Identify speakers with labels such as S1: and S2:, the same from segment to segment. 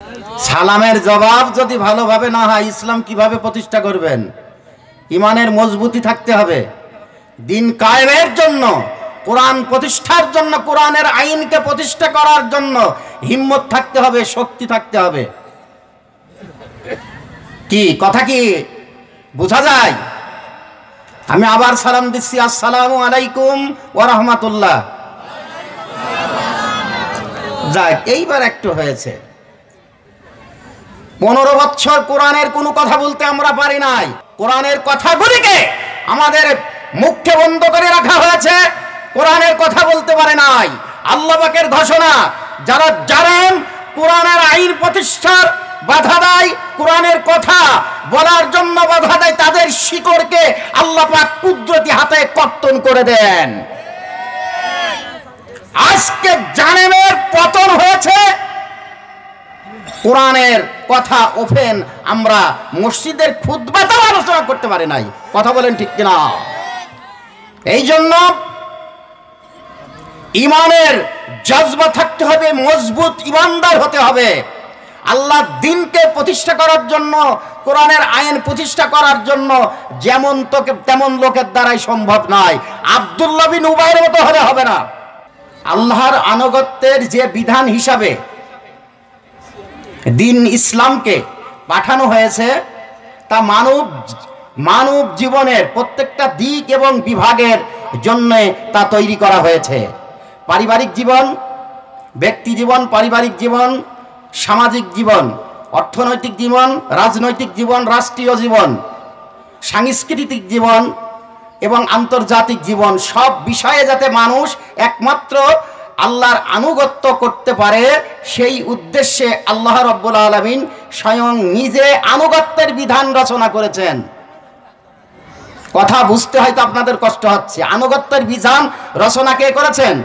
S1: সালামের জবাব যদি ভালোভাবে না হয় ইসলাম কিভাবে প্রতিষ্ঠা করবেন? ইমানের মজবুতি থাকতে হবে, দিন কায়েমের জন্য, কোরআন প্রতিষ্ঠার জন্য, কোরআনের আইনকে প্রতিষ্ঠা করার জন্য হিম্মত থাকতে হবে, শক্তি থাকতে হবে। কি কথা কি বোঝা যায়? আমি আবার সালাম দিচ্ছি, আসসালামু আলাইকুম ওয়া রাহমাতুল্লাহ। যাক, এইবার একটু হয়েছে। 15 বছর কোরআনের কোনো কথা বলতে আমরা পারি নাই। কোরআনের কথাগুলিকে আমাদের মুখে বন্ধ করে রাখা হয়েছে, কোরআনের কথা বলতে পারে নাই। আল্লাহ পাকের ঘোষণা, যারা জানেন কোরআনের আইন প্রতিষ্ঠার বাধা দেয়, কোরআনের কথা বলার জন্য বাধা দেয়, তাদের শিকড়কে আল্লাহ পাক কুদরতি হাতে কর্তন করে দেন। আজকে জানেমের পতন হয়েছে, কোরআনের কথা ওপেন আমরা মসজিদের খুতবাতেও আলোচনা করতে পারি নাই। কথা বলেন ঠিক কিনা? এই জন্য ইমানের জজবা থাকতে হবে, মজবুত ইমানদার হতে হবে। আল্লাহর দ্বীনকে প্রতিষ্ঠা করার জন্য, কোরআনের আইন প্রতিষ্ঠা করার জন্য যেমন তোকে তেমন লোকের দ্বারাই সম্ভব নয়। আব্দুল্লাহ বিন উবাইয়ের মতো হলে হবে না। আল্লাহর আনুগত্যের যে বিধান হিসাবে দিন ইসলামকে পাঠানো হয়েছে, তা মানব জীবনের প্রত্যেকটা দিক এবং বিভাগের জন্য তা তৈরি করা হয়েছে। পারিবারিক জীবন, ব্যক্তি জীবন, পারিবারিক জীবন, সামাজিক জীবন, অর্থনৈতিক জীবন, রাজনৈতিক জীবন, রাষ্ট্রীয় জীবন, সাংস্কৃতিক জীবন এবং আন্তর্জাতিক জীবন, সব বিষয়ে যাতে মানুষ একমাত্র আল্লাহর আনুগত্য করতে পারে, সেই উদ্দেশ্যে আল্লাহ রাব্বুল আলামিন স্বয়ং নিজে আনুগত্যের বিধান রচনা করেছেন। কথা বুঝতে হয়তো আপনাদের কষ্ট হচ্ছে। আনুগত্যের বিধান রচনা কে করেছেন?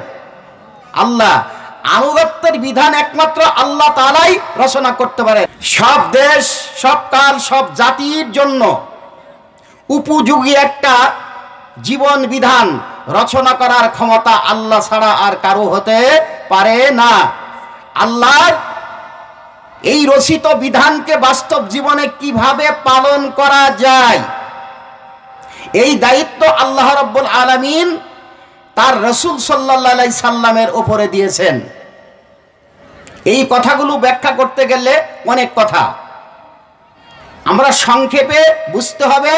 S1: আল্লাহ। আনুগত্যের বিধান একমাত্র আল্লাহ তাআলাই রচনা করতে পারে। সব দেশ, সব কাল, সব জাতির জন্য উপযোগী একটা জীবন বিধান রচনা করার ক্ষমতা আল্লাহ ছাড়া আর কারো হতে পারে না। আল্লাহর এই রচিত বিধানকে বাস্তব জীবনে কিভাবে পালন করা যায়, এই দায়িত্ব আল্লাহ রাব্বুল আলামিন তার রাসূল সাল্লাল্লাহু আলাইহি সাল্লামের উপরে দিয়েছেন। এই কথাগুলো ব্যাখ্যা করতে গেলে অনেক কথা, আমরা সংক্ষেপে বুঝতে হবে।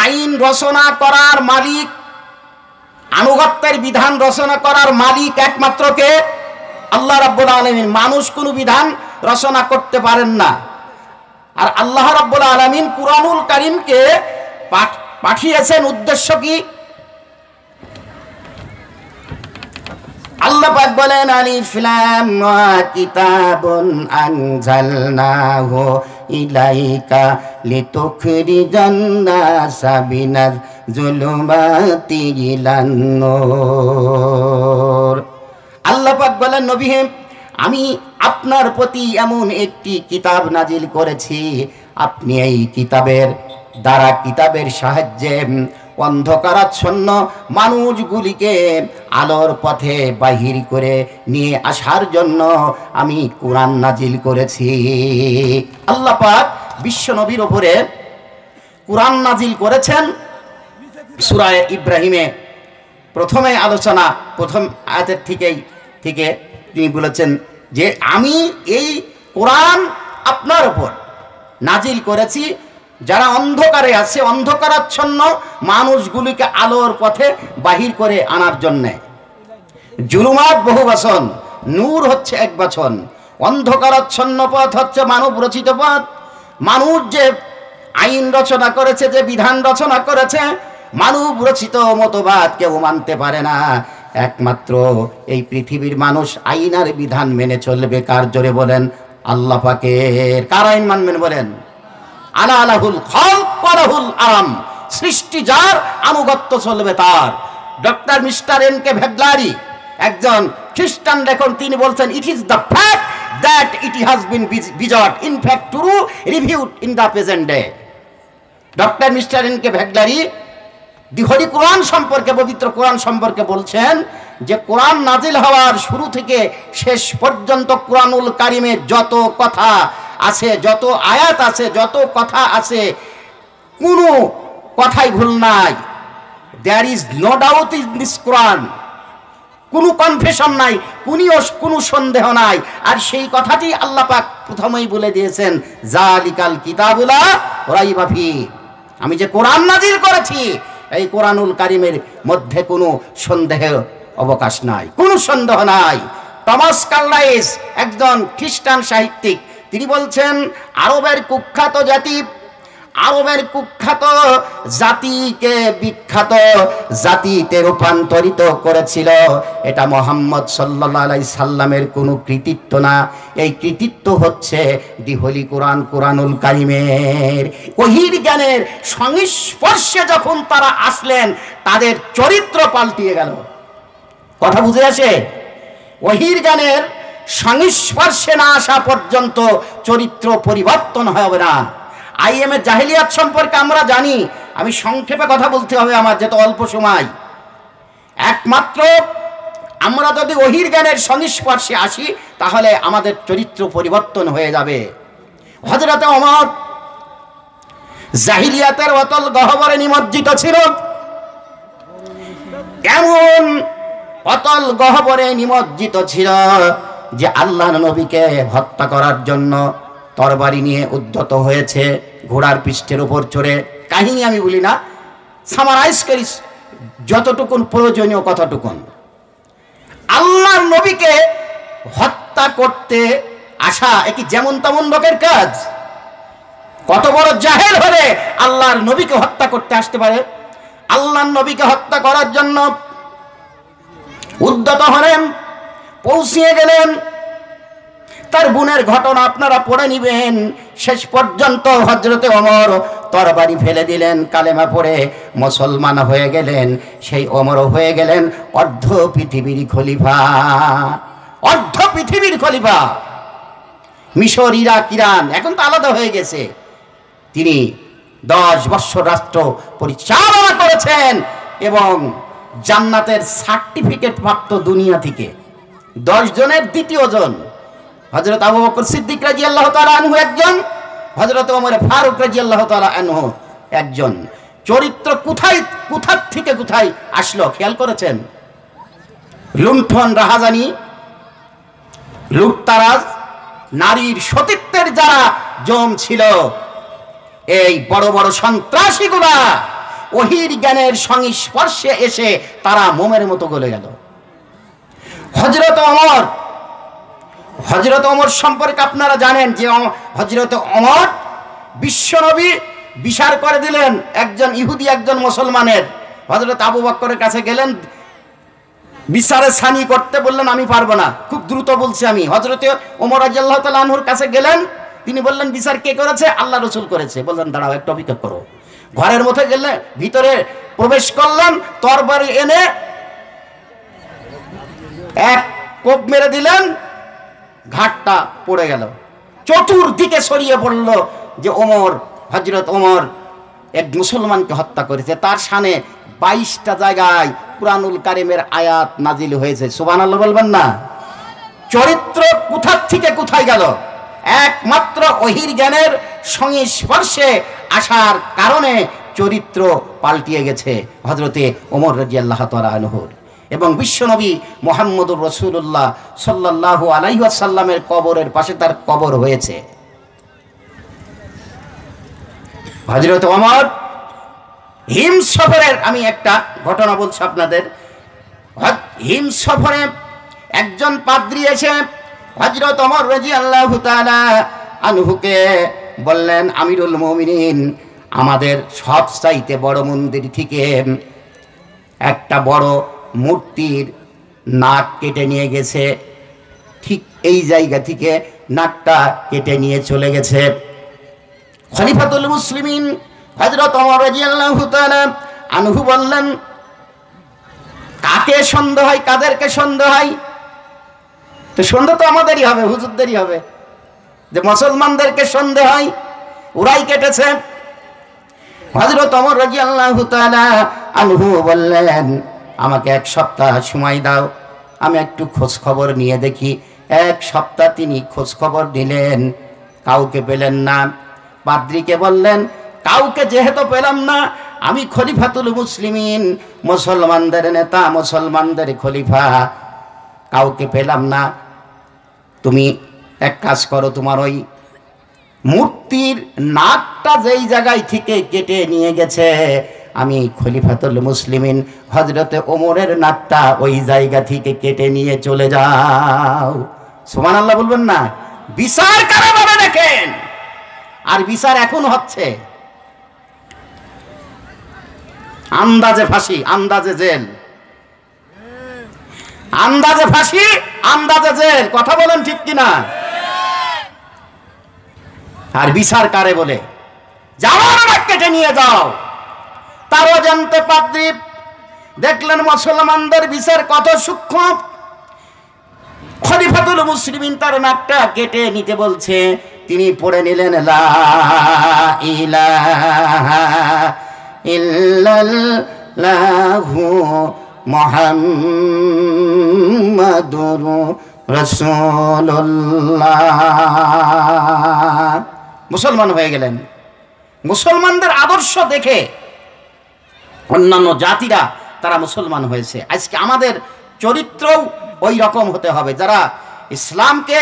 S1: আইন রচনা করার মালিক, আনুগত্যের বিধান রচনা করার মালিক একমাত্র কে? আল্লাহ রাব্বুল আলামিন। মানুষ কোনো বিধান রচনা করতে পারেন না। আর আল্লাহ রাব্বুল আলামিন কুরআনুল কারীমকে পাঠিয়েছেন উদ্দেশ্য কি? আল্লাহ পাক বলেন, আলিফ লাম রা কিতাবুন আনজালনাহু ইলাইকা লিতুখরিজান নাসা মিনাজ যুলুমাতি ইলান নূর। আল্লাহ পাক বলেন, নবী হে, আমি আপনার প্রতি এমন একটি কিতাব নাজিল করেছি, আপনি এই কিতাবের দ্বারা, কিতাবের সাহায্যে অন্ধকারাচ্ছন্ন মানুষগুলিকে আলোর পথে বাহির করে নিয়ে আসার জন্য আমি কোরআন নাজিল করেছি। আল্লাহ পাক বিশ্ব নবীর উপরে কোরআন নাজিল করেছেন। সূরা ইব্রাহিমে প্রথমে আলোচনা, প্রথম আয়াতের থেকে তিনি বলেছেন যে আমি এই কোরআন আপনার উপর নাজিল করেছি যারা অন্ধকারে আছে, অন্ধকারাচ্ছন্ন মানুষগুলিকে আলোর পথে বাহির করে আনার জন্যে। জুলুমাত বহু বচন, নূর হচ্ছে এক বচন। অন্ধকারাচ্ছন্ন পথ হচ্ছে মানব রচিত পথ। মানুষ যে আইন রচনা করেছে, যে বিধান রচনা করেছে, মানব রচিত মতবাদ কেউ মানতে পারে না। একমাত্র এই পৃথিবীর মানুষ আইন আর বিধান মেনে চলবে কার? জোরে বলেন, আল্লাহ পাকের। কার আইন মানবেন বলেন? আলা লাহুল খালক ওয়া লাহুল আরাম। সৃষ্টি যার, আনুগত্য চলবে তার। Doctor mister N K. ভ্যাগলারি, একজন খ্রিস্টান লেখক, তিনি বলছেন, it is the fact that it has been বিজট, in fact true, reviewed in the present day. Doctor mister N K. Vaglieri the holy Quran সম্পর্কে, পবিত্র কোরআন সম্পর্কে বলছেন যে কোরআন নাজিল হওয়ার শুরু থেকে শেষ পর্যন্ত কোরআনুল কারিমের যত কথা আছে, যত আয়াত আছে, যত কথা আছে, কোনো কথাই ভুল নাই। There is no doubt in this Quran, কোনো কনফেশন নাই, কোনো সন্দেহ নাই। আর সেই কথাটি আল্লাহ পাক প্রথমেই বলে দিয়েছেন, জালিকাল কিতাবুলা রাইবা ফিহি, আমি যে কোরআন নাজিল করেছি এই কোরআনুল কারিমের মধ্যে কোনো সন্দেহের অবকাশ নাই, কোনো সন্দেহ নাই। টমাস কার্লাইস একজন খ্রিস্টান সাহিত্যিক, তিনি বলছেন আরবের কুখ্যাত জাতিকে বিখ্যাত জাতিতে রূপান্তরিত করেছিল। এটা মুহাম্মদ সাল্লাল্লাহু আলাইহি সাল্লামের কোনো কৃতিত্ব না, এই কৃতিত্ব হচ্ছে দি হোলি কোরআন, কোরআনুল কারিমের। ওহির জ্ঞানের সংস্পর্শে যখন তারা আসলেন তাদের চরিত্র পাল্টিয়ে গেল। কথা বুঝে আসে? ওহির জ্ঞানের সংস্পর্শে না আসা পর্যন্ত চরিত্র পরিবর্তন হবে না। আইএমএ জাহেলিয়াত সম্পর্কে আমরা জানি, আমি সংক্ষেপে কথা বলতে হবে আমার, যেহেতু অল্প সময়। একমাত্র আমরা যদি ওহির জ্ঞানের সংস্পর্শে আসি তাহলে আমাদের চরিত্র পরিবর্তন হয়ে যাবে। হযরতে ওমর জাহিলিয়াতের অতল গহ্বরে নিমজ্জিত ছিল, এমন অতল গহ্বরে নিমজ্জিত ছিল যে আল্লাহর নবীকে হত্যা করার জন্য তরবারি নিয়ে উদ্ধত হয়েছে, ঘোড়ার পৃষ্ঠের উপর চড়ে। কাহিনী আমি বলি না, সামারাইজ করি যতটুকুন প্রয়োজনীয় কতটুকুন। আল্লাহর নবীকে হত্যা করতে আসা একই যেমন তেমন লোকের কাজ? কত বড় জাহেল হলে আল্লাহর নবীকে হত্যা করতে আসতে পারে? আল্লাহর নবীকে হত্যা করার জন্য উদ্যত হলেন, পৌঁছিয়ে গেলেন। তার বোনের ঘটনা আপনারা পড়ে নিবেন। শেষ পর্যন্ত হযরতে ওমর তরবারি ফেলে দিলেন, কালেমা পড়ে মুসলমান হয়ে গেলেন। সেই ওমরও হয়ে গেলেন অর্ধ পৃথিবীর খলিফা, অর্ধ পৃথিবীর খলিফা। মিশর, ইরাক, ইরান এখন তো আলাদা হয়ে গেছে। তিনি 10 বছর রাষ্ট্র পরিচালনা করেছেন এবং জান্নাতের সার্টিফিকেট প্রাপ্ত দুনিয়া থেকে 10 জনের দ্বিতীয় জন হযরত আবু বকর সিদ্দিক রাদিয়াল্লাহু তাআলা আনহু একজন, হযরত ওমর ফারুক রাদিয়াল্লাহু তাআলা আনহু একজন। চরিত্র কোথা থেকে কোথায় আসলো খেয়াল করেছেন? লুণ্ঠন, রাহাজানি, লুটতারাজ, নারীর সতীত্বের যারা জম ছিল, এই বড় বড় সন্ত্রাসীগুলা ওহির জ্ঞানের সংস্পর্শে এসে তারা মোমের মতো গলে গেল। হযরত ওমর সম্পর্কে আপনারা জানেন যে হযরত ওমর বিশ্বনবী বিচার করে দিলেন একজন ইহুদি একজন মুসলমানের। হযরত আবু বকরের কাছে গেলেন, বিচারে সানি করতে বললেন আমি পারবো না, খুব দ্রুত বলছি আমি। হযরত ওমর রাদিয়াল্লাহু তাআলা আনহুর কাছে গেলেন, তিনি বললেন বিচার কে করেছে? আল্লাহ রাসূল করেছে। বললেন দাঁড়াও একটু অপেক্ষা করো। ঘরের মধ্যে গেলে ভিতরে প্রবেশ করলেন, তরবারি এনে এক কোপ মেরে দিলেন, ঘাটটা পড়ে গেল। চতুর্দিকে ছড়িয়ে পড়ল যে হযরত ওমর এক মুসলমানকে হত্যা করেছে। তার শানে 22টা জায়গায় কুরআনুল কারীমের আয়াত নাজিল হয়েছে। সুবহানাল্লাহ বলবেন না? চরিত্র কোথা থেকে কোথায় গেল? একমাত্র ওহির জ্ঞানের সংস্পর্শে আসার কারণে চরিত্র পাল্টিয়ে গেছে হযরতে ওমর রাদিয়াল্লাহু তাআলা আনহুর। এবং বিশ্বনবী মুহাম্মদুর রাসূলুল্লাহ সাল্লাল্লাহু আলাইহি ওয়াসাল্লামের কবরের পাশে তার কবর হয়েছে। হযরত ওমর হিম সফরের, আমি একটা ঘটনা বলছি আপনাদের। হিম সফরে একজন পাদ্রী এসে হযরত ওমর রাদিয়াল্লাহু তাআলা আনহুকে বললেন, আমিরুল মুমিনিন, আমাদের সবচাইতে বড় মন্দির থেকে একটা বড় মূর্তির নাক কেটে নিয়ে গেছে, ঠিক এই জায়গা থেকে নাকটা কেটে নিয়ে চলে গেছে। খলিফাতুল মুসলিমিন হযরত ওমর রাদিয়াল্লাহু তাআলা আনহু বললেন, কাকে সন্দেহ হয়, কাদেরকে সন্দেহ হয়? তো সন্দেহ তো আমাদেরই হবে, হুজুরদেরই হবে, যে মুসলমানদেরকে সন্দেহ হয়, ওরাই কেটেছে। হযরত ওমর রাদিয়াল্লাহু তাআলা আনহু বললেন, আমাকে 1 সপ্তাহ সময় দাও, আমি একটু খোঁজ খবর নিয়ে দেখি। 1 সপ্তাহ তিনি খোঁজ খবর নিলেন, কাউকে পেলেন না। পাদ্রীকে বললেন, কাউকে যেহেতু পেলাম না, আমি খলিফাতুল মুসলিমিন, মুসলমানদের নেতা, মুসলমানদের খলিফা, কাউকে পেলাম না, তুমি এক কাজ করো, তোমার ওই মূর্তির নাকটা যেই জায়গায় থেকে কেটে নিয়ে গেছে, আমি খলিফাতুল মুসলিমিন হযরতে ওমরের নাকটা ওই জায়গা থেকে কেটে নিয়ে চলে যাও। সুবহানাল্লাহ বলবেন না? বিচার কারাভাবে দেখেন, আর বিচার এখন হচ্ছে আন্দাজে ফাঁসি, আন্দাজে জেল, আন্দাজে ফাঁসি, আন্দাজে জেল। কথা বলেন ঠিক কিনা? আর বিচার কারে বলে? যাও কেটে নিয়ে যাও। তারও জানতে পাদ্রী দেখলেন মুসলমানদের বিচার কত সূক্ষ্ম। খলিফাতুল মুসলিমিন তার নাকটা কেটে নিতে বলছে, তিনি পড়ে নিলেন লা ইলাহা ইল্লাল্লাহু মুহাম্মাদুর রাসূলুল্লাহ। মুসলমান হয়ে গেলেন। মুসলমানদের আদর্শ দেখে অন্যান্য জাতিরা তারা মুসলমান হয়েছে। আজকে আমাদের চরিত্রও ওই রকম হতে হবে। যারা ইসলামকে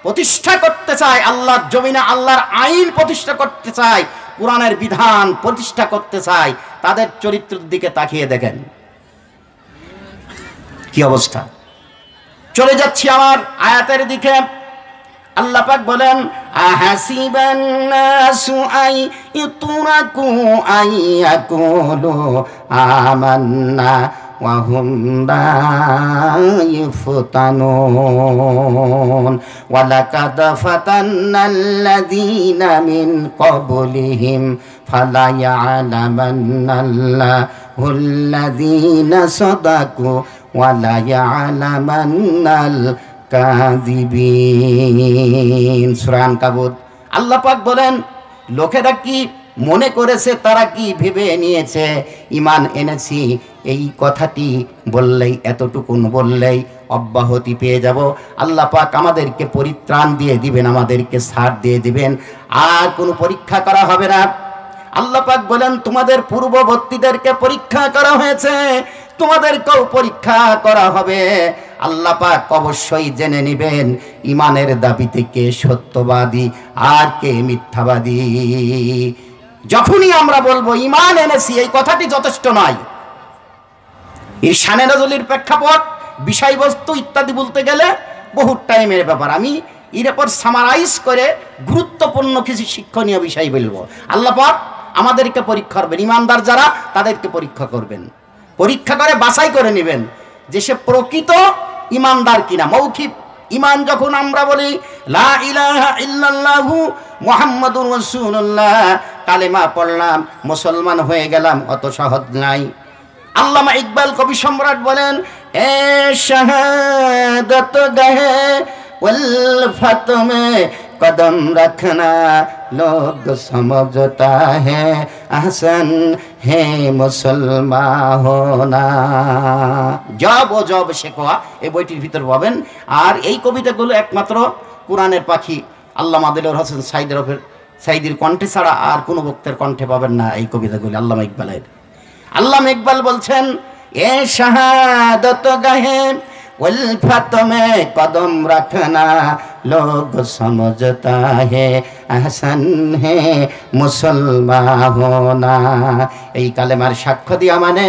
S1: প্রতিষ্ঠা করতে চায়, আল্লাহর জমিনে আল্লাহর আইন প্রতিষ্ঠা করতে চায়, কোরআনের বিধান প্রতিষ্ঠা করতে চায়, তাদের চরিত্রের দিকে তাকিয়ে দেখেন কি অবস্থা। চলে যাচ্ছি আমার আয়াতের দিকে। আল্লাহ পাক বলেন, আহাসিবান নাসু আই ইতুরাকু আই ইয়াকুলু আমান্না ওয়া হুম লা ইফতানুন ওয়া লাকাদ ফাতান্নাল্লাযীনা মিন ক্বাবলিহিম ফালা ইয়ালামান্নাল্লাহুল্লাযীনা সাদাকু ওয়া লা ইয়ালামান্নাল কাযিবিন। সূরা আনকাবুত। আল্লাহ পাক বলেন, লোকেরা কি মনে করেছে, তারা কি ভেবে নিয়েছে ঈমান এনেছি এই কথাটি বললেই, এতটুকুন বললেই অব্যাহতি পেয়ে যাব, আল্লাহ পাক আমাদেরকে পরিত্রাণ দিয়ে দিবেন, আমাদেরকে ছাড় দিয়ে দিবেন, আর কোনো পরীক্ষা করা হবে না। আল্লাহ পাক বলেন, তোমাদের পূর্ববর্তীদেরকে পরীক্ষা করা হয়েছে, তোমাদেরকেও পরীক্ষা করা হবে। আল্লাহ পাক অবশ্যই জেনে নেবেন ঈমানের দাবিতে কে সত্যবাদী আর কে মিথ্যাবাদী। যখনই আমরা বলবো ঈমান এনেছি, এই কথাটি যথেষ্ট নয়। ঈরশানে নজরুলের প্রেক্ষাপট, বিষয়বস্তু ইত্যাদি বলতে গেলে বহু টাইমের ব্যাপার। আমি এর উপর সামারাইজ করে গুরুত্বপূর্ণ কিছু শিক্ষণীয় বিষয় বলবো। আল্লাহ পাক আমাদেরকে পরীক্ষা করবেন, ঈমানদার যারা তাদেরকে পরীক্ষা করবেন, পরীক্ষা করে বাছাই করে নেবেন যে সে প্রকৃত ঈমানদার কিনা। মৌখিক ঈমান যখন আমরা বলি লা ইলাহা ইল্লাল্লাহু মুহাম্মাদুর রাসূলুল্লাহ, কালেমা পড়লাম, মুসলমান হয়ে গেলাম, অত সহজ নাই। আল্লামা ইকবাল কবি সম্রাট বলেন, এ শাহাদাত গাহে উলফত মে कदम रखना लोग समझता है ahsan है मुसलमान होना। জব ও জব শেখোয়া এই বইটির ভিতর পাবেন। আর এই কবিতাগুলো একমাত্র কোরআনের পাখি আল্লামা দিলওয়ার হোসেন সাইদির কণ্ঠে ছাড়া আর কোনো বক্তার কণ্ঠে পাবেন না এই কবিতাগুলি আল্লামা ইকবালের। আল্লামা ইকবাল বলছেন, এ শাহাদত গাহে उल्फत में कदम रखना लोग समझता है ahsan है मुसलमान होना। এই কালেমার সাক্ষ্য দিয়া মানে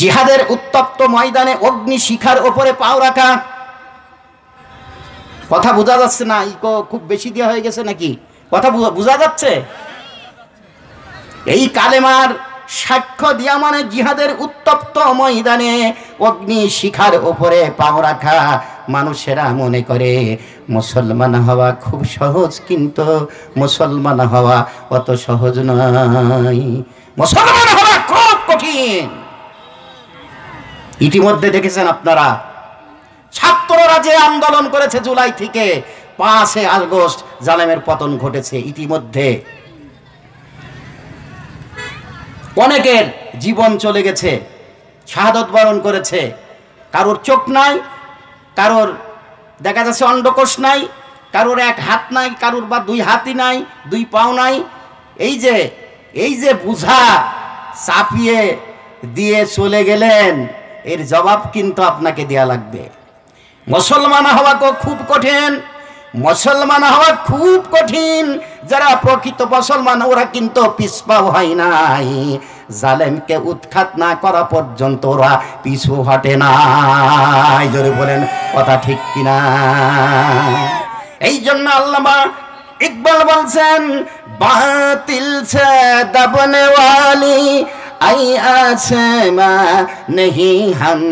S1: জিহাদের উত্তপ্ত ময়দানে অগ্নি শিখার উপরে পাও রাখা। কথা বোঝা যাচ্ছে না? ইকো খুব বেশি দেওয়া হয়ে গেছে নাকি? কথা বোঝা যাচ্ছে? এই কালেমার সাক্ষ্য দিয়া মানে জিহাদের উত্তপ্ত ময়দানে অগ্নি শিখার উপরে পাও রাখা। মানুষেরা মনে করে মুসলমান হওয়া খুব সহজ, কিন্তু মুসলমান হওয়া অত সহজ নয়, মুসলমান হওয়া খুব কঠিন। ইতিমধ্যে দেখেছেন আপনারা ছাত্ররা যে আন্দোলন করেছে জুলাই থেকে 5 আগস্ট জালেমের পতন ঘটেছে। ইতিমধ্যে অনেকের জীবন চলে গেছে, শাহাদত বরণ করেছে। কারোর চোখ নাই, কারোর দেখা যাচ্ছে অন্ডকোষ নাই, কারোর এক হাত নাই, কারোর বা দুই হাতই নাই, দুই পাও নাই। এই যে বুঝা চাপিয়ে দিয়ে চলে গেলেন, এর জবাব কিন্তু আপনাকে দেয়া লাগবে। মুসলমান হওয়া খুব কঠিন, মুসলমান হওয়া খুব কঠিন। যারা প্রকৃত মুসলমান ওরা কিন্তু পিছপাও হয় নাই, জালেমকে উৎখাত না করা পর্যন্ত ওরা পিছু হটে না। জোরে বলেন কথা ঠিক কিনা? এই জন্য আল্লামা ইকবাল বলছেন, বাতিল সে দবনে ওয়ালি आई आसमां नहीं हम,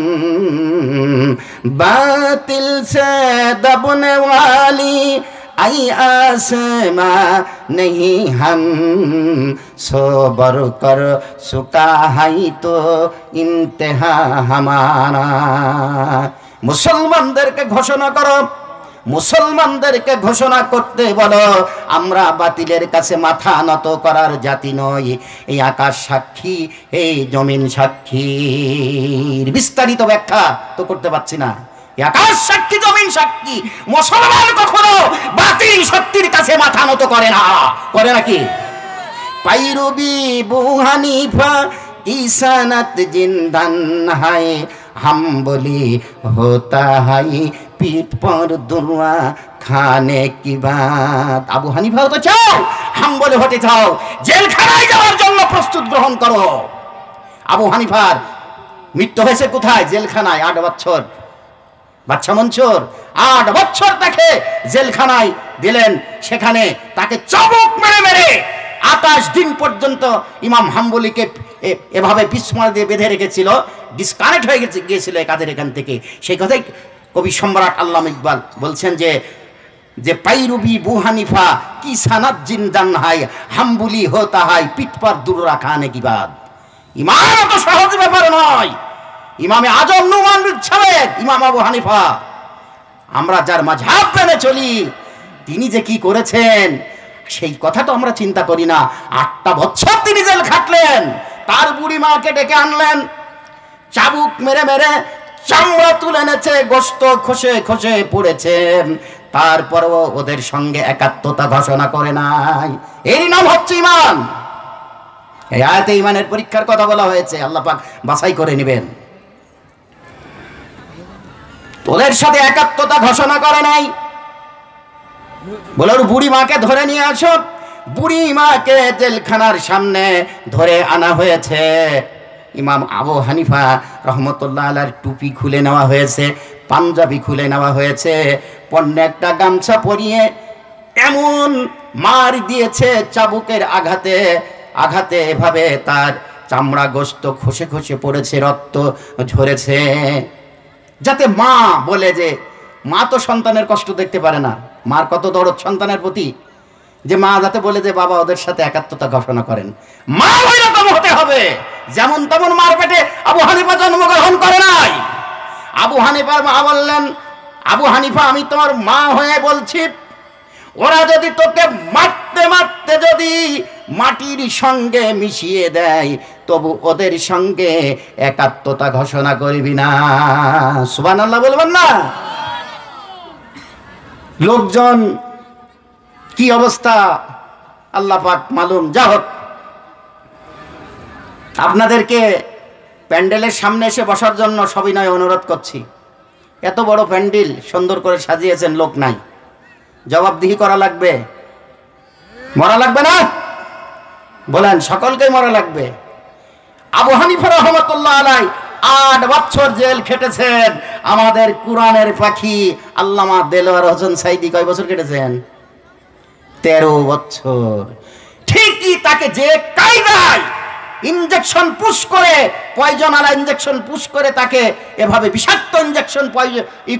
S1: बातिल से दबने वाली आई आसमां नहीं हम, सोबर कर सुका है तो इंतहा हमारा। मुसलमानদেরকে ঘোষণা করো, মুসলমানদেরকে ঘোষণা করতে বলো, আমরা বাতিলের কাছে মাথা নত করার জাতি নই। এই আকাশ সাক্ষী, এই জমিন সাক্ষী। বিস্তারিত ব্যাখ্যা তো করতে পারছি না। এই আকাশ সাক্ষী, জমিন সাক্ষী, মুসলমান কখনো বাতিল শক্তির কাছে মাথা নত করে না। করে নাকি? পাইরুবি বু হানিফা की सनत जिंदन है, हम बोली होता है पीठ पर दुआ खाने की बात। আবু হানিফা হতে চাও, হাম বলে হতে চাও, জেলখানায় যাওয়ার জন্য প্রস্তুত গ্রহণ করো। আবু হানিফার মৃত্যু হয়েছে কোথায়? জেলখানায়। 8 বছর, বাচ্চা মনসুর 8 বছর তাকে জেলখানায় দিলেন। সেখানে তাকে চাবুক মেরে মেরে 28 দিন পর্যন্ত ইমাম হাম্বলিকে এভাবে পিছমার দিয়ে বেঁধে রেখেছিল, ডিসকানেক্ট হয়ে গিয়েছিল কাদের এখান থেকে। সেই কথাই কবি সম্রাট আল্লামা ইকবাল বলছেন যে পাইরুবি বু হানিফা কি সানাত জিন্দান হাই, হাম্বুলি হোতা হাই পিঠ পার দুররা খানে কি বাদ। ইমাম তো সহজ ব্যাপার নয়। ইমামে আজম নুমান সাহেব, ইমাম আবু হানিফা, আমরা যার মাযহাব মেনে চলি, তিনি যে কি করেছেন সেই কথা তো আমরা চিন্তা করি না। 8টা বছর তিনি জেল খাটলেন, তার বুড়ি মাকে ডেকে আনলেন, চাবুক মেরে মেরে চামড়া তুলে এনেছে, গোশত খসে খসে পড়েছে, তারপরও ওদের সঙ্গে একাত্মতা ঘোষণা করে নাই। এরই নাম হচ্ছে ঈমান। এই আয়াতে ঈমানের পরীক্ষার কথা বলা হয়েছে, আল্লাহ পাক বাছাই করে নেবেন। ওদের সাথে একাত্মতা ঘোষণা করে নাই। বলে ওর বুড়ি মাকে ধরে নিয়ে আসো। বুড়ি মাকে জেলখানার সামনে ধরে আনা হয়েছে। ইমাম আবু হানিফা রহমতুল্লাহ আলাইহির টুপি খুলে নেওয়া হয়েছে, পাঞ্জাবি খুলে নেওয়া হয়েছে, পণ্যে একটা গামছা পরিয়ে এমন মার দিয়েছে চাবুকের আঘাতে আঘাতে, এভাবে তার চামড়া গোশত খসে খসে পড়েছে, রক্ত ঝরেছে, যাতে মা বলে যে মা তো সন্তানের কষ্ট দেখতে পারে না, মার কত দরদ সন্তানের প্রতি, যে মা যাতে বলে যে বাবা ওদের সাথে একাত্মতা ঘোষণা করেন। মা ওই রকম হতে হবে, যেমন তেমন মার পেটে আবু হানিফা জন্মগ্রহণ করে নাই। আবু হানিফার মা বললেন, আবু হানিফা আমি তোমার মা হয়ে বলছি, ওরা যদি তোকে মারতে মারতে যদি মাটির সঙ্গে মিশিয়ে দেয়, তবু ওদের সঙ্গে একাত্মতা ঘোষণা করবি না। সুবহানাল্লাহ বলবেন না? লোকজন কি অবস্থা আল্লাহ পাক মালুম। যা হোক, আপনাদেরকে প্যান্ডেলের সামনে এসে বসার জন্য সবিনয় অনুরোধ করছি। এত বড় প্যান্ডেল সুন্দর করে সাজিয়েছেন, লোক নাই, জবাবদিহি করা লাগবে। মরা লাগবে না? বলেন, সকলকেই মরা লাগবে। আবু হানিফা রহমতুল্লাহ আলাইহি 8 বছর জেল খেটেছেন। আমাদের কুরআনের পাখি আল্লামা দেলোয়ার হোসেন সাইদি কয় বছর কেটেছেন? 13 বছর। ঠিকই তাকে যে কায়দায় ইনজেকশন পুশ করে, পয়জন আলা ইনজেকশন পুশ করে, তাকে এভাবে বিষাক্ত ইনজেকশন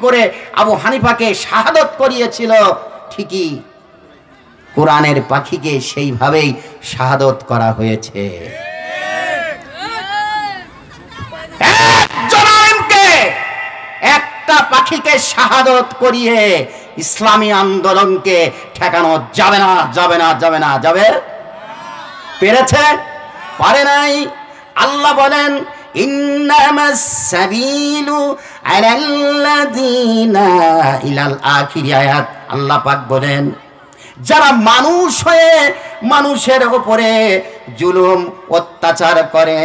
S1: করে আবু হানিফাকে শাহাদত করিয়েছিল, ঠিকই কোরআনের পাখিকে সেইভাবেই শাহাদত করা হয়েছে। একটা পাখিকে শাহাদত করিয়ে ইসলামী আন্দোলনকে ঠেকানো যাবে না, যাবে না, যাবে না। যাবে? পেরেছে? পারে নাই। আল্লাহ বলেন ইন্নামাস সাবিলু আলাল্লাযিনা ইলাল আখির আয়াত। আল্লাহ পাক বলেন যারা মানুষ হয়ে মানুষের উপরে জুলুম অত্যাচার করে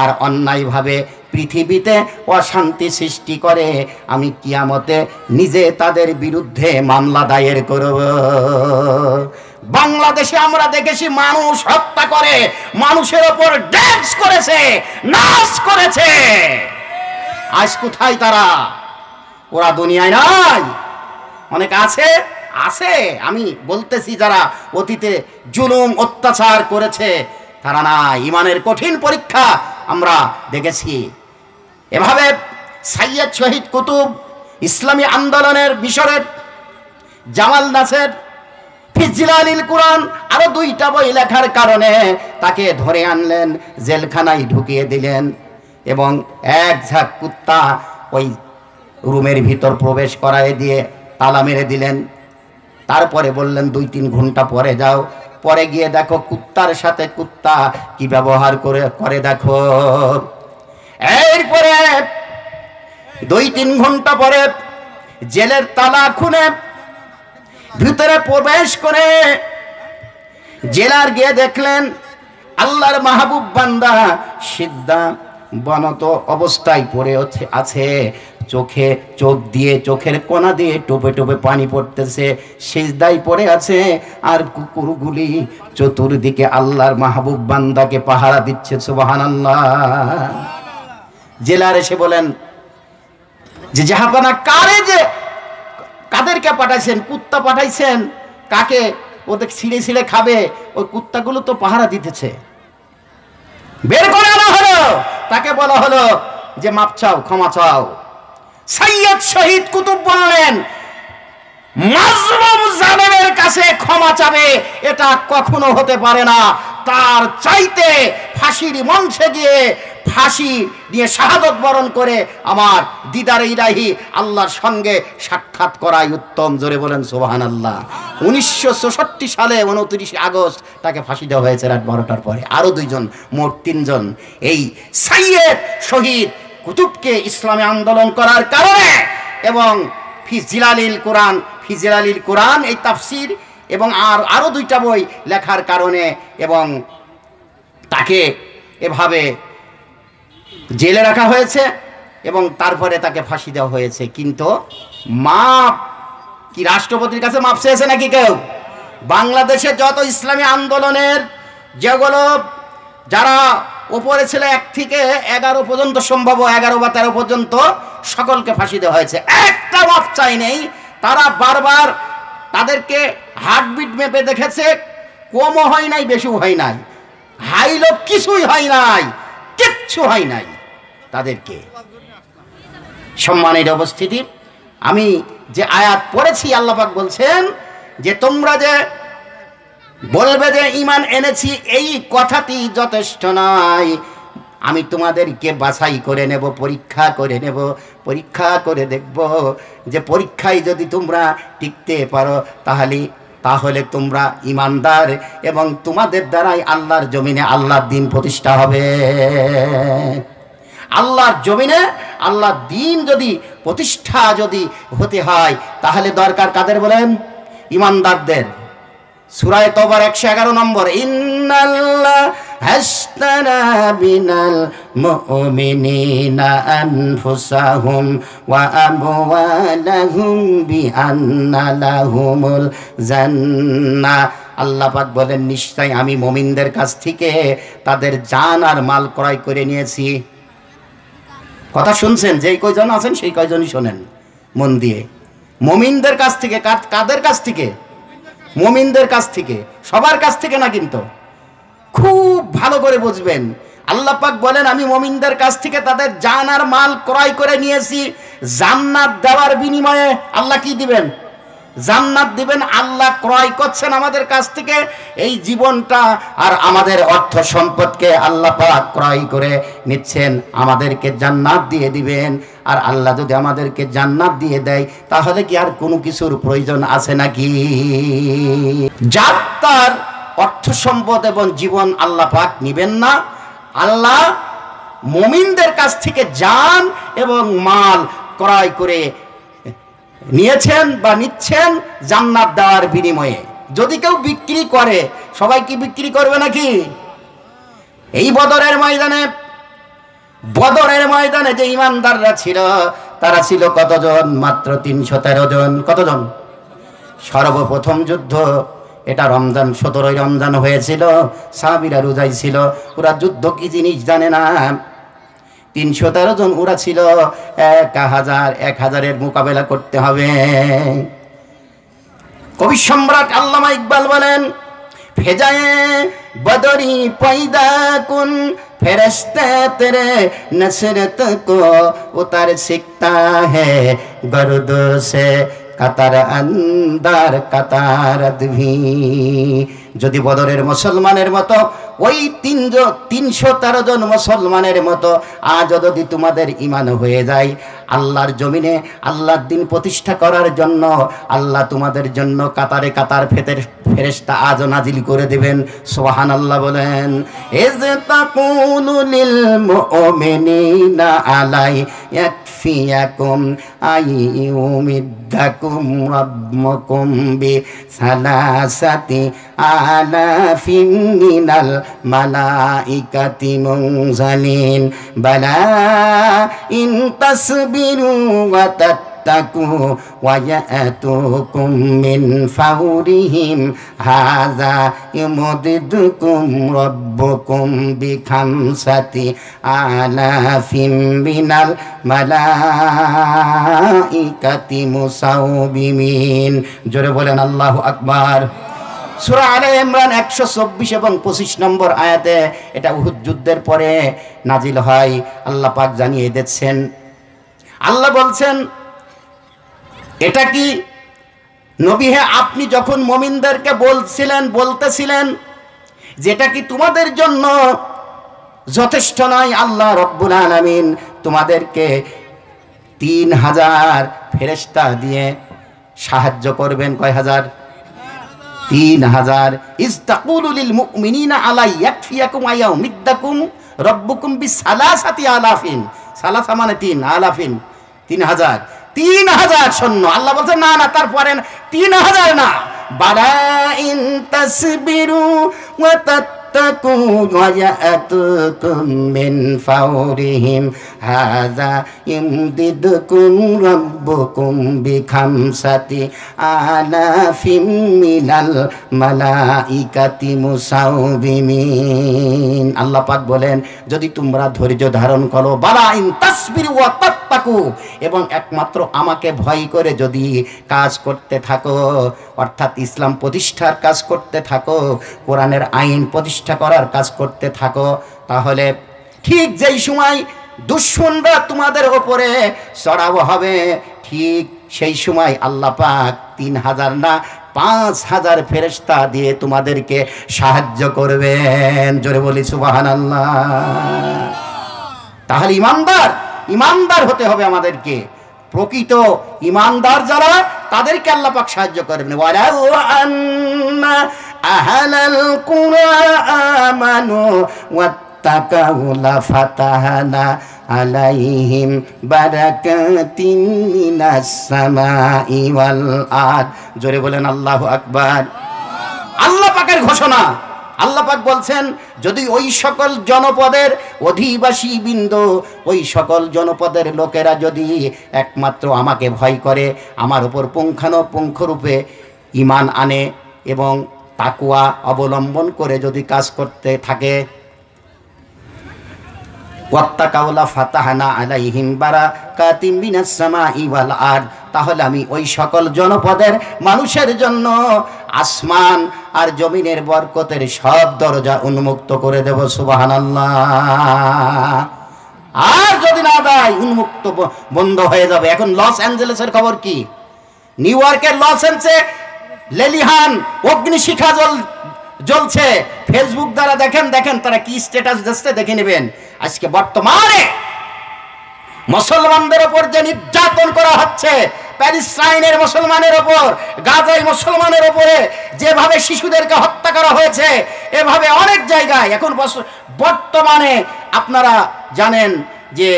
S1: আর অন্যায়ভাবে পৃথিবীতে অশান্তি সৃষ্টি করে, আমি কিয়ামতে নিজে তাদের বিরুদ্ধে মামলা দায়ের করব। বাংলাদেশে আমরা দেখেছি মানুষ হত্যা করে, মানুষের ওপর ড্যান্স করেছে, নাচ করেছে। আজ কোথায় তারা? ওরা দুনিয়ায় নাই। অনেক আছে, আছে, আমি বলতেছি যারা অতীতে জুলুম অত্যাচার করেছে তারা না। ইমানের কঠিন পরীক্ষা আমরা দেখেছি। এভাবে সাইয়্যেদ শহীদ কুতুব ইসলামী আন্দোলনের মিশরের জামাল নাসের ফি জিলালিল কুরআন আরো 2টা বই লেখার কারণে তাকে ধরে আনলেন, জেলখানায় ঢুকিয়ে দিলেন এবং এক ঝাঁক কুত্তা ওই রুমের ভিতর প্রবেশ করায় দিয়ে তালা মেরে দিলেন। তারপরে বললেন 2-3 ঘন্টা পরে যাও, পরে গিয়ে দেখো কুত্তার সাথে কুত্তা কি ব্যবহার করে দেখো। এরপরে 2-3 ঘন্টা পরে জেলের তালা খুলে ভিতরে প্রবেশ করে জেলার গিয়ে দেখলেন আল্লাহর মাহবুব বান্দা সিদ্ধা বনত অবস্থায় পড়ে আছে, চোখে চোখ দিয়ে চোখের কোনা দিয়ে টোপে টোপে পানি পড়তেছে, সিজদায় পড়ে আছে। আর কুকুরগুলি চতুর্দিকে আল্লাহর মাহবুব বান্দাকে পাহারা দিচ্ছে। সুবহানাল্লাহ। জেলার এসে বলেন যে জাহাপানা কাদেরকে পাঠাইছেন? কুত্তা পাঠাইছেন। কাকে? ওদের ছিঁড়ে ছিঁড়ে খাবে, ওই কুত্তাগুলো তো পাহারা দিতেছে। বের করে আনা হলো, তাকে বলা হলো যে মাপ চাও, ক্ষমা চাও। সাইয়্যেদ শহীদ কুতুব বললেন মাজলুম জালেমের কাছে ক্ষমা চাবে এটা কখনো হতে পারে না, তার চাইতে ফাঁসির মঞ্চে গিয়ে ফাঁসি দিয়ে শাহাদত বরণ করে আমার দিদারে ইলাহি আল্লাহর সঙ্গে সাক্ষাৎ করাই উত্তম। জোরে বলেন সুবহানাল্লাহ। 1964 সালে 29 আগস্ট তাকে ফাঁসি দেওয়া হয়েছে রাত 12টার পরে। আরো 2 জন, মোট 3 জন এই সাইয়্যেদ শহীদ কুতুবকে ইসলামী আন্দোলন করার কারণে এবং ফি জিলালিল কুরআন এই তাফসির এবং আরো 2টা বই লেখার কারণে এবং তাকে এভাবে জেলে রাখা হয়েছে এবং তারপরে তাকে ফাঁসি দেওয়া হয়েছে। কিন্তু মাপ কি রাষ্ট্রপতির কাছে মাপ চেয়েছে নাকি কেউ? বাংলাদেশে যত ইসলামী আন্দোলনের যেগুলো যারা উপরে ছিল 1 থেকে 11 পর্যন্ত, সম্ভব 11 বা 13 পর্যন্ত সকলকে ফাঁসি দেওয়া হয়েছে। একটা মাপ চাই নেই। তারা বারবার তাদেরকে হার্টবিট মেপে দেখেছে, কমও হয় নাই, বেশিও হয় নাই, হাইলো কিছুই হয় নাই, কিচ্ছু হয় নাই তাদেরকে। সম্মানের উপস্থিতি, আমি যে আয়াত পড়েছি আল্লাহ পাক বলছেন যে তোমরা যে বলবে যে ঈমান এনেছি, এই কথাটি যথেষ্ট নয়। আমি তোমাদেরকে বাছাই করে নেব, পরীক্ষা করে দেখব যে পরীক্ষায় যদি তোমরা টিকতে পারো তাহলে তোমরা ঈমানদার এবং তোমাদের দ্বারাই আল্লাহর জমিনে আল্লাহর দ্বীন প্রতিষ্ঠা হবে। আল্লাহর জমিনে আল্লাহর দ্বীন যদি প্রতিষ্ঠা হতে হয় তাহলে দরকার কাদের বলেন? ঈমানদারদের। সূরা তওবার 111 নম্বর, ইন্নাল্লাহ হাসতানা বিনাল মুমিনিনা আনফুসাহুম ওয়া আমওয়ালাহুম বিআন্না লাহুমুল জান্নাহ। আল্লাহ পাক বলেন নিশ্চয় আমি মুমিনদের কাছ থেকে তাদের জান আর মাল ক্রয় করে নিয়েছি। কথা শুনছেন? যেই কয়জন আছেন সেই কয়জনই শোনেন মন দিয়ে। মুমিনদের কাছ থেকে। কাদের কাছ থেকে? মুমিনদের কাছ থেকে, সবার কাছ থেকে না। কিন্তু খুব ভালো করে বুঝবেন, আল্লাহ পাক বলেন আমি মুমিনদের কাছ থেকে তাদের জান আর মাল ক্রয় করে নিয়েছি। জান্নাত দেওয়ার বিনিময়ে আল্লাহ কি দিবেন? জান্নাত দিবেন। আল্লাহ ক্রয় করছেন আমাদের কাছ থেকে এই জীবনটা আর আমাদের অর্থ সম্পদকে আল্লাহ পাক ক্রয় করে নিচ্ছেন, আমাদেরকে জান্নাত দিয়ে দিবেন। আর আল্লাহ যদি আমাদেরকে জান্নাত দিয়ে দেয় তাহলে কি আর কোনো কিছুর প্রয়োজন আছে নাকি? যার তার অর্থ সম্পদ এবং জীবন আল্লাহ পাক নিবেন না, আল্লাহ মুমিনদের কাছ থেকে জান এবং মাল ক্রয় করে নিয়েছেন বা নিচ্ছেন জান্নাত দেওয়ার বিনিময়ে। যদি কেউ বিক্রি করে, সবাই কি বিক্রি করবে নাকি? এই বদরের ময়দানে যে ইমানদাররা ছিল, তারা ছিল কতজন? মাত্র 313 জন। কতজন? সর্বপ্রথম যুদ্ধ এটা রমজান, 17 রমজান হয়েছিল। সাহাবীরা রোজায় ছিল, ওরা যুদ্ধ কি জিনিস জানে না। 313 জন ওরা ছিল, 1000-1000-এর মোকাবেলা করতে হবে। কবি সম্রাট আল্লামা ইকবাল বলেন, ফেজায়ে বদরি পয়দা কুন ফেরেশতে তেরে নসরত কো উতার সিকতা है गर्द से কাতার আন্দার কাতারত ভি। যদি বদরের মুসলমানের মতো ওই 313 জন মুসলমানের মতো আজ যদি তোমাদের ঈমান হয়ে যায়, আল্লাহর জমিনে আল্লাহর দিন প্রতিষ্ঠা করার জন্য আল্লাহ তোমাদের জন্য কাতারে কাতার ফেরেশতা আজ নাজিল করে দিবেন। সুবহানাল্লাহ বলেন। ইজ তাকুলু লিল মুমিনিনা আলাই ইয়াকফিয়াকুম আইয়ুমিদ্দাকুম রাব্বুকুম বি সালাসাতি আলাফিন মিনাল মালাইকাতি মুনজালিন বালা ইন তাসবিরু ওয়া তাত্তাকু ওয়া ইয়াতুকুম মিন ফাওরিহিম হাযা ইউমদিদুকুম রাব্বুকুম বিখামসাতি আলাফিন মিনাল মালাইকাতি মুসাউবিমিন। জোরে বলেন আল্লাহু আকবার। সূরা আলে ইমরান 124 এবং 25 নম্বর আয়াতে এটা উহুদ যুদ্ধের পরে নাজিল হয়। আল্লাহ পাক জানিয়ে দিচ্ছেন, আল্লাহ বলছেন, এটা কি নবী হে আপনি যখন মুমিনদেরকে বলতেছিলেন যেটা কি তোমাদের জন্য যথেষ্ট নয়? আল্লাহ রব্বুল আলামিন তোমাদেরকে 3000 ফেরেশতা দিয়ে সাহায্য করবেন। কয় হাজার? 3000। ইস্তাকুলু লিল মুমিনিনা আলাই ইয়াকফিয়াকুম আয়াউমিদ্দাকুম রাব্বুকুম বিসালাসাতি আলাফিন। সালাসা মানে 3, আলাফিন 3000। 3000 সৈন্য। আল্লাহ বলছেন না না, তারপরে 3000 না, বালা ইন তাসবিরু ওয়া তাত্তাকু ওয়া ইয়াতুকুম মিন ফাওরিহিম হাযা ইমদিদুকুম রাব্বুকুম বিখামসাতি আলাফিম মিনাল মালাইকাতি মুসাউবিমিন। আল্লাহ পাক বলেন, যদি তোমরা ধৈর্য ধারণ করো, বালা ইন তাসবিরু ওয়া তাত্তাকু, এবং একমাত্র আমাকে ভয় করে যদি কাজ করতে থাকো, অর্থাৎ ইসলাম প্রতিষ্ঠার কাজ করতে থাকো, কোরআনের আইন প্রতিষ্ঠা করার কাজ করতে থাকো, তাহলে ঠিক যেই সময় দুশমনরা তোমাদের ওপরে চড়াও হবে, ঠিক সেই সময় আল্লাহ পাক 3000 না 5000 ফেরেশতা দিয়ে তোমাদেরকে সাহায্য করবেন। জোরে বলি সুবহানাল্লাহ। তাহলে ইমানদার হতে হবে আমাদেরকে। প্রকৃত ইমানদার যারা, তাদেরকে আল্লাহ পাক সাহায্য করবেন। ওয়ালাউ আন্না আহলাল কুরআ আমানু ওয়াত্তাকাউ লাফাতাহনা আলাইহিম বারাকাতিন মিনাস সামাই ওয়াল আরদ। জোরে বলেন আল্লাহু আকবার। আল্লাহ পাকের ঘোষণা। আল্লাহ পাক বলছেন, যদি ওই সকল জনপদের অধিবাসী বৃন্দ, ওই সকল জনপদের লোকেরা যদি একমাত্র আমাকে ভয় করে, আমার উপর পুঙ্খানুপুঙ্খরূপে ঈমান আনে এবং তাকওয়া অবলম্বন করে যদি কাজ করতে থাকে, ওয়াত্তাকাউলা ফাতাহানা আলাইহিম বারাকাতিম মিনাস সামাই ওয়াল আরদ, তাহলে আমি ওই সকল জনপদের মানুষের জন্য আসমান আর জমিনের বরকতের সব দরজা উন্মুক্ত করে দেব। সুবহানাল্লাহ। আর যদি না দেয়, উন্মুক্ত বন্ধ হয়ে যাবে। এখন লস অ্যাঞ্জেলেসের খবর কি? নিউ ইয়র্কের লস অ্যাঞ্জেলেসে লেলিহান অগ্নিশিখা জ্বলছে। ফেসবুক দ্বারা দেখেন তারা কি স্ট্যাটাস দিচ্ছে, দেখে নেবেন। আজকে বর্তমানে মুসলমানদের উপর যে নির্যাতন করা হচ্ছে, প্যালেস্টাইনের মুসলমানের ওপর, গাজায় মুসলমানের ওপরে যেভাবে শিশুদেরকে হত্যা করা হয়েছে, এভাবে অনেক জায়গায় এখন বর্তমানে আপনারা জানেন যে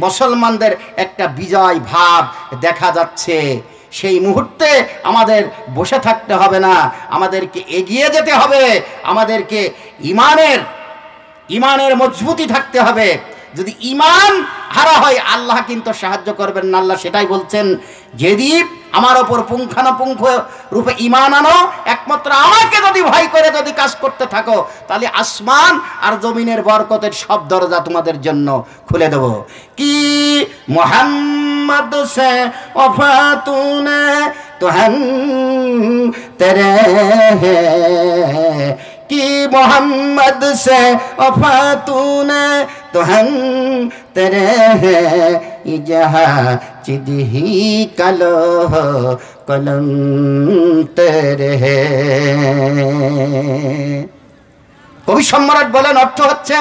S1: মুসলমানদের একটা বিজয় ভাব দেখা যাচ্ছে। সেই মুহূর্তে আমাদের বসে থাকতে হবে না, আমাদেরকে এগিয়ে যেতে হবে, আমাদেরকে ইমানের মজবুতি থাকতে হবে। যদি ইমান হারা হয় আল্লাহ কিন্তু সাহায্য করবেন না। আল্লাহ সেটাই বলছেন, যদি আমার ওপর পুঙ্খানুপুঙ্খ রূপে ইমান আনো, একমাত্র আমাকে যদি ভয় করে যদি কাজ করতে থাকো, তাহলে আসমান আর জমিনের বরকতের সব দরজা তোমাদের জন্য খুলে দেব। কি মোহাম্মদ সে ওফা তুনে তো হম তেরে कि मोहम्मद से वफा तूने तो हम तेरे हैं जहाँ चिद ही कलो कलम तेरे हैं। কবি সম্রাট বলেন, অর্থ হচ্ছে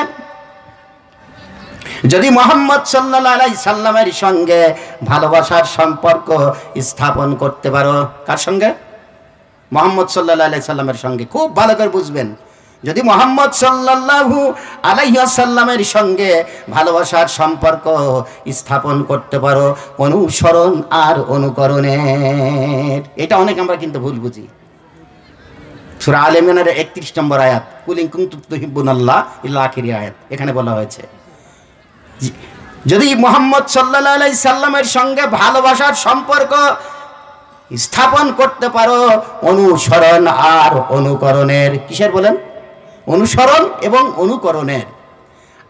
S1: যদি মোহাম্মদ সাল্লাল্লাহু আলাইহি সাল্লামের সঙ্গে ভালোবাসার সম্পর্ক স্থাপন করতে পারো, কার সঙ্গে? মোহাম্মদ সাল্লাল্লাহু আলাইহি সাল্লামের সঙ্গে। খুব ভালো করে বুঝবেন, যদি মোহাম্মদ সাল্লাল্লাহু আলাইহি সাল্লামের সঙ্গে ভালোবাসার সম্পর্ক স্থাপন করতে পারো অনুসরণ আর অনুকরণের। এটা অনেক আমরা কিন্তু ভুল বুঝি। সূরা আলে ইমরানের 31 নম্বর আয়াত, কুল ইন কুনতুম তুহিব্বুনাল্লাহ ইলা আখিরি আয়াত, এখানে বলা হয়েছে যদি মোহাম্মদ সাল্লাল্লাহু আলাইহি সাল্লামের সঙ্গে ভালোবাসার সম্পর্ক স্থাপন করতে পারো অনুসরণ আর অনুকরণের। কিসের বলেন? অনুসরণ এবং অনুকরণের।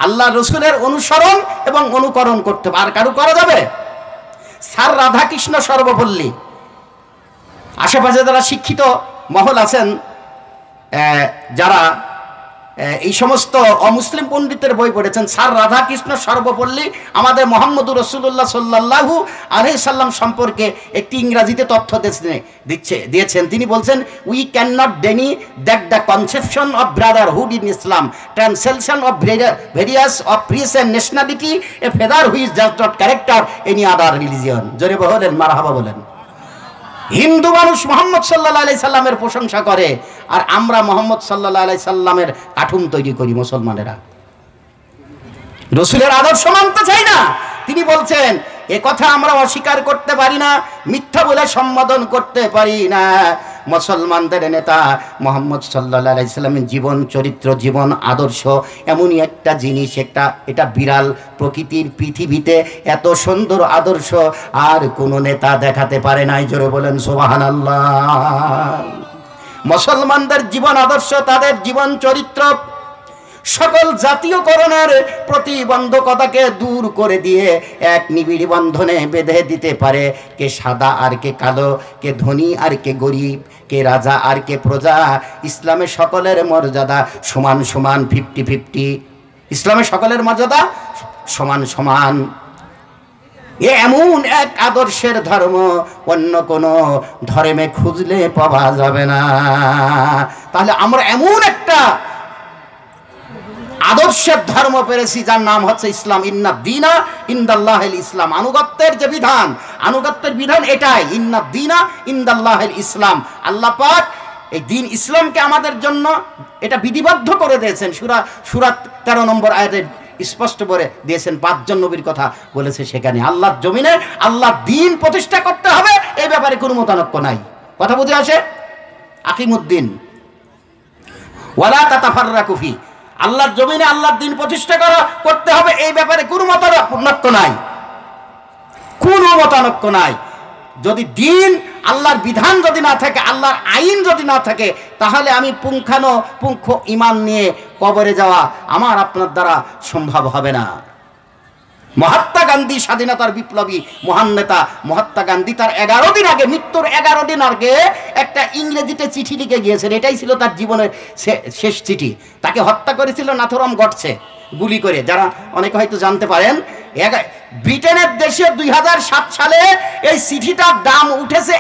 S1: আল্লাহ রসুলের অনুসরণ এবং অনুকরণ করতে আর কারো করা যাবে? স্যার রাধাকৃষ্ণ সর্বপল্লী, আশেপাশে যারা শিক্ষিত মহল আছেন, যারা এই সমস্ত অমুসলিম পণ্ডিতের বই পড়েছেন, স্যার রাধাকৃষ্ণ সর্বপল্লী আমাদের মোহাম্মদুর রাসূলুল্লাহ সাল্লাল্লাহু আলাইহি সাল্লাম সম্পর্কে একটি ইংরেজিতে তথ্য দিয়েছেন। তিনি বলছেন, we can not deny that the conception of brotherhood in Islam translation of various of race and nationality a feature which does not character any other religion. জোরে বলেন মারহাবা বলেন। হিন্দু মানুষ মোহাম্মদ সাল্লাল্লাহু আলাইহি সাল্লামের প্রশংসা করে, আর আমরা মোহাম্মদ সাল্লাল্লাহু আলাইহি সাল্লামের কাঠুন তৈরি করি মুসলমানেরা। রসুলের আদর্শ মানতে চাই না। তিনি বলছেন, এ কথা আমরা অস্বীকার করতে পারি না, মিথ্যা বলে সম্বোধন করতে পারি না। মুসলমানদের নেতা মোহাম্মদ সাল্লাল্লাহু আলাইহি সাল্লামের জীবন চরিত্র, জীবন আদর্শ এমনই একটা জিনিস, এটা বিরাল প্রকৃতির পৃথিবীতে এত সুন্দর আদর্শ আর কোনো নেতা দেখাতে পারে নাই। জোরে বলেন সুবহানাল্লাহ। মুসলমানদের জীবন আদর্শ, তাদের জীবন চরিত্র সকল জাতীয়করণের প্রতিবন্ধকতাকে দূর করে দিয়ে এক নিবিড় বন্ধনে বেঁধে দিতে পারে। কে সাদা আর কে কালো, কে ধনী আর কে গরিব, কে রাজা আর কে প্রজা। ইসলামে সকলের মর্যাদা সমান সমান, 50-50। ইসলামে সকলের মর্যাদা সমান সমান। এমন এক আদর্শের ধর্ম অন্য কোন ধর্মে খুঁজলে পাওয়া যাবে না। তাহলে আমরা এমন একটা আদর্শের ধর্ম পেরেছি যার নাম হচ্ছে ইসলাম। ইন্না দীনা ইনদাল্লাহিল ইসলাম। আনুগত্যের যে বিধান, আনুগত্যের বিধান এটাই, ইন্না দীনা ইনদাল্লাহিল ইসলাম। আল্লাহ পাক এই দিন ইসলামকে আমাদের জন্য এটা বিধিবদ্ধ করে দিয়েছেন। সূরা 13 নম্বর আয়াতে স্পষ্ট করে দিয়েছেন। 5 জন নবীর কথা বলেছে সেখানে। আল্লাহর জমিনে আল্লাহর দ্বীন প্রতিষ্ঠা করতে হবে, এই ব্যাপারে কোনো মতানক্য নাই। কথা বুঝে আসে? আকিমুদ্দিন ওয়ালা তাতাফাররাকু ফি। আল্লাহর জমিনে আল্লাহর দ্বীন প্রতিষ্ঠা করতে হবে, এই ব্যাপারে কোনো মতানক্য নাই, কোনো মতানক্য নাই। যদি দ্বীন, আল্লাহর বিধান যদি না থাকে, আল্লাহর আইন যদি না থাকে, তাহলে আমি পুঙ্খ ঈমান নিয়ে কবরে যাওয়া আমার আপনার দ্বারা সম্ভব হবে না। মহাত্মা গান্ধী, স্বাধীনতার বিপ্লবী মহান নেতা মহাত্মা গান্ধী, তার 11 দিন আগে, মৃত্যুর 11 দিন আগে একটা ইংরেজিতে চিঠি লিখে গিয়েছেন। এটাই ছিল তার জীবনের শেষ চিঠি। তাকে হত্যা করেছিল নাথুরাম গডসে গুলি করে। যারা অনেকে হয়তো জানতে পারেন, ব্রিটেনের দেশে 2007 সালে এই চিঠিটার দাম উঠেছে